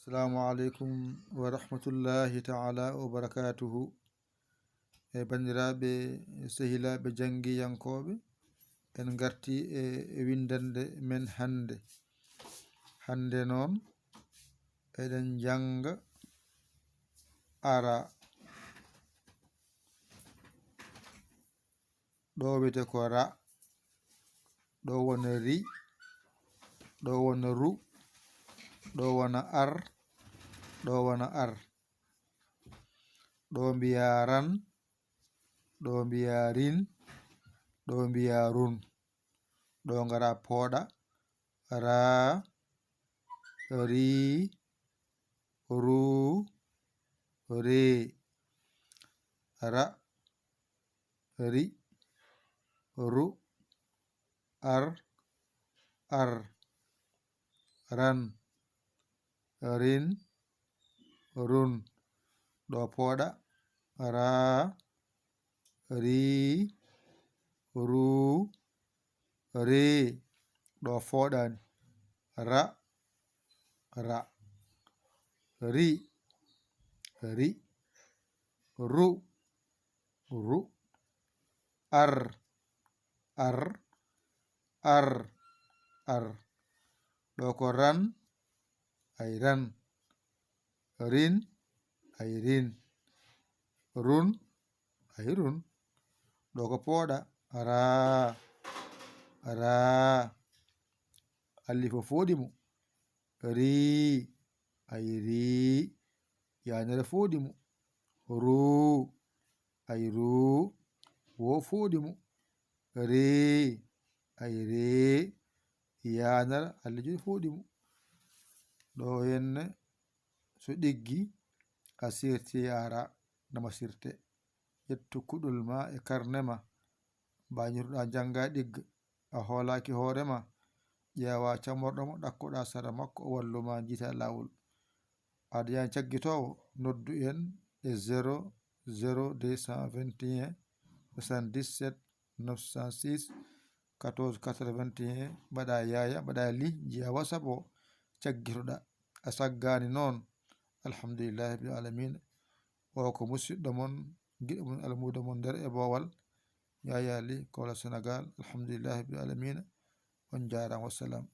Assalamu alaikum wa rahmatullahi ta'ala wa barakatuhu. Bandiraɓe sehilaɓe jangiyankoɓe, en garti e windande men hande noon eɗen janga ara. Ɗo wiyete ko ra, ɗo wona ri, ɗo wona ru, ɗo wona ar, ɗo wona ar. Ɗo mbiya ran, ɗo mbiya rin, ɗo mbiya run. Ɗo ngara pooɗa ra, ri, ru, re. Ra, ri, ru, ar, ran, rin, run. Ɗo pooɗa ra, ri, ru, re. Ɗo fooɗani ra, ri, ru, ar, ɗo ko ran, ay ran, rin, ay rin, run, ay run. Ɗo ko pooɗa ra, alifo fooɗi mo. Ri, ay ri, yanere fooɗi mo. Ru, ay ru, wo fooɗi mo. Re, ay re, yanere allijo fooɗi mo. Ɗo henne so ɗiggi a sirti ara nama sirte. ƴettu kuɗol ma e karne ma mbañirɗa janga ɗigga. A hoolaki hoorema, ƴeewa camorɗo mo ɗakkoɗa sara makko o walluma jiita lawol. Aɗa yani caggitowo, noddu en e 00221 77 906 14 81. mbaɗa yaya, mbaɗa li, jiya WhatsApp o caggitoɗa. A saggani noon, alhamdulillahi rabbil alamina. O ko musidɗo mon, giɗo mon, almudo mon nder e bowal, Yaya Ly Kaolack Sénégal. Alhamdulillahi rabbil alamina. On jarama, wassalam.